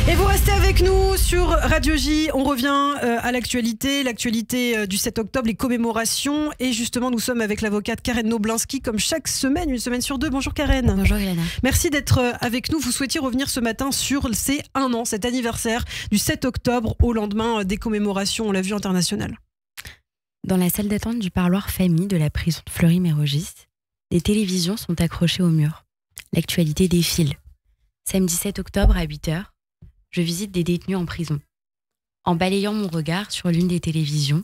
Et vous restez avec nous sur Radio J. On revient à l'actualité du 7 octobre, les commémorations. Et justement, nous sommes avec l'avocate Karen Noblinski, comme chaque semaine, une semaine sur deux. Bonjour Karen. Bonjour Elena. Merci d'être avec nous. Vous souhaitiez revenir ce matin sur ces 1 an, cet anniversaire du 7 octobre au lendemain des commémorations, on l'a vu, internationales. Dans la salle d'attente du parloir famille de la prison de Fleury-Mérogis, des télévisions sont accrochées au mur. L'actualité défile. Samedi 7 octobre à 8h, je visite des détenus en prison. En balayant mon regard sur l'une des télévisions,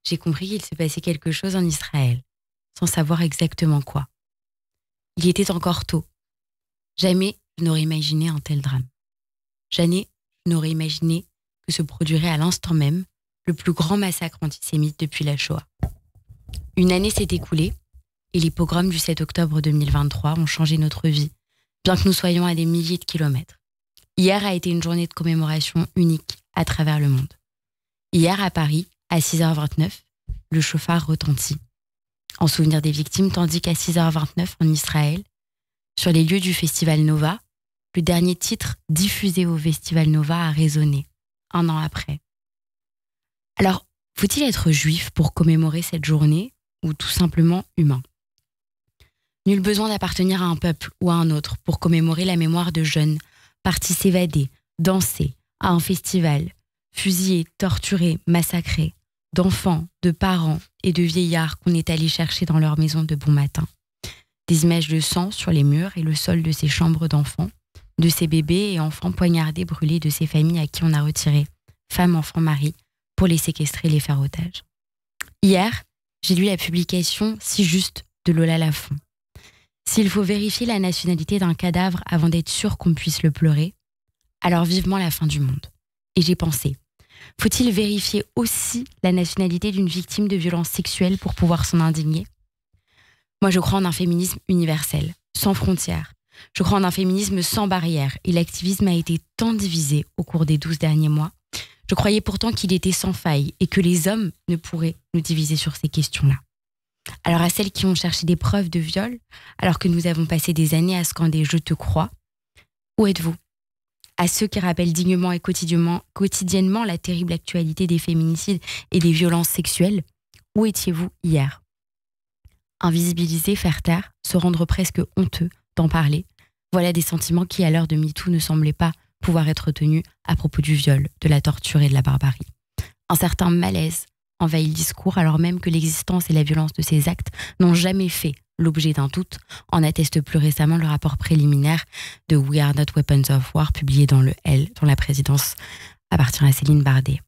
j'ai compris qu'il se passait quelque chose en Israël, sans savoir exactement quoi. Il était encore tôt. Jamais je n'aurais imaginé un tel drame. Jamais je n'aurais imaginé que se produirait à l'instant même le plus grand massacre antisémite depuis la Shoah. Une année s'est écoulée et les pogroms du 7 octobre 2023 ont changé notre vie, bien que nous soyons à des milliers de kilomètres. Hier a été une journée de commémoration unique à travers le monde. Hier, à Paris, à 6h29, le chauffard retentit, en souvenir des victimes, tandis qu'à 6h29 en Israël, sur les lieux du Festival Nova, le dernier titre diffusé au Festival Nova a résonné, 1 an après. Alors, faut-il être juif pour commémorer cette journée ou tout simplement humain ? Nul besoin d'appartenir à un peuple ou à un autre pour commémorer la mémoire de jeunes partis s'évader, danser à un festival, fusillés, torturés, massacrés, d'enfants, de parents et de vieillards qu'on est allé chercher dans leur maison de bon matin. Des images de sang sur les murs et le sol de ces chambres d'enfants, de ces bébés et enfants poignardés, brûlés, de ces familles à qui on a retiré femmes, enfants, maris, pour les séquestrer et les faire otages. Hier, j'ai lu la publication Si juste de Lola Lafont. S'il faut vérifier la nationalité d'un cadavre avant d'être sûr qu'on puisse le pleurer, alors vivement la fin du monde. Et j'ai pensé, faut-il vérifier aussi la nationalité d'une victime de violences sexuelles pour pouvoir s'en indigner ? Moi, je crois en un féminisme universel, sans frontières. Je crois en un féminisme sans barrières. Et l'activisme a été tant divisé au cours des 12 derniers mois. Je croyais pourtant qu'il était sans faille et que les hommes ne pourraient nous diviser sur ces questions-là. Alors à celles qui ont cherché des preuves de viol, alors que nous avons passé des années à scander « Je te crois », où êtes-vous ? À ceux qui rappellent dignement et quotidiennement la terrible actualité des féminicides et des violences sexuelles, où étiez-vous hier ? Invisibiliser, faire taire, se rendre presque honteux d'en parler, voilà des sentiments qui, à l'heure de MeToo, ne semblaient pas pouvoir être tenus à propos du viol, de la torture et de la barbarie. Un certain malaise envahit le discours alors même que l'existence et la violence de ces actes n'ont jamais fait l'objet d'un doute, en atteste plus récemment le rapport préliminaire de We Are Not Weapons of War publié dans le L, dont la présidence appartient à Céline Bardet.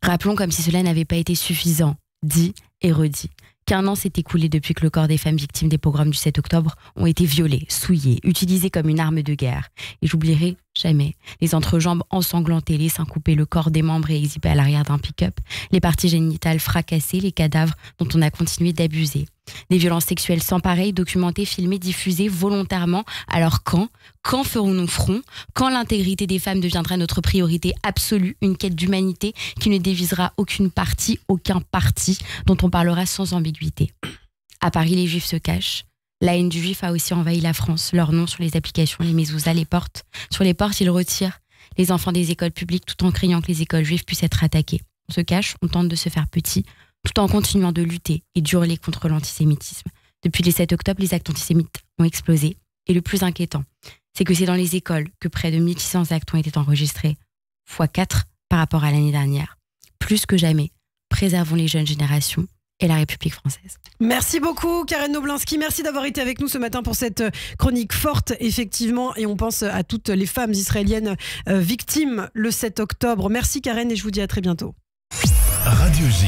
Rappelons comme si cela n'avait pas été suffisant, dit et redit, qu'1 an s'est écoulé depuis que le corps des femmes victimes des pogroms du 7 octobre ont été violés, souillés, utilisés comme une arme de guerre. Et j'oublierai jamais les entrejambes ensanglantées, les seins coupés, le corps démembré et exhibé à l'arrière d'un pick-up, les parties génitales fracassées, les cadavres dont on a continué d'abuser. Des violences sexuelles sans pareil, documentées, filmées, diffusées volontairement. Alors quand ferons-nous front ? Quand l'intégrité des femmes deviendra notre priorité absolue, une quête d'humanité qui ne dévisera aucun parti dont on parlera sans ambiguïté. À Paris, les juifs se cachent. La haine du juif a aussi envahi la France. Leur nom sur les applications, les mezuzahs, les portes. Sur les portes, ils retirent les enfants des écoles publiques tout en criant que les écoles juives puissent être attaquées. On se cache, on tente de se faire petit, tout en continuant de lutter et d'hurler contre l'antisémitisme. Depuis le 7 octobre, les actes antisémites ont explosé. Et le plus inquiétant, c'est que c'est dans les écoles que près de 1600 actes ont été enregistrés, x4 par rapport à l'année dernière. Plus que jamais, préservons les jeunes générations et la République française. Merci beaucoup Karen Noblinski, merci d'avoir été avec nous ce matin pour cette chronique forte, effectivement, et on pense à toutes les femmes israéliennes victimes le 7 octobre. Merci Karen et je vous dis à très bientôt. Radio J.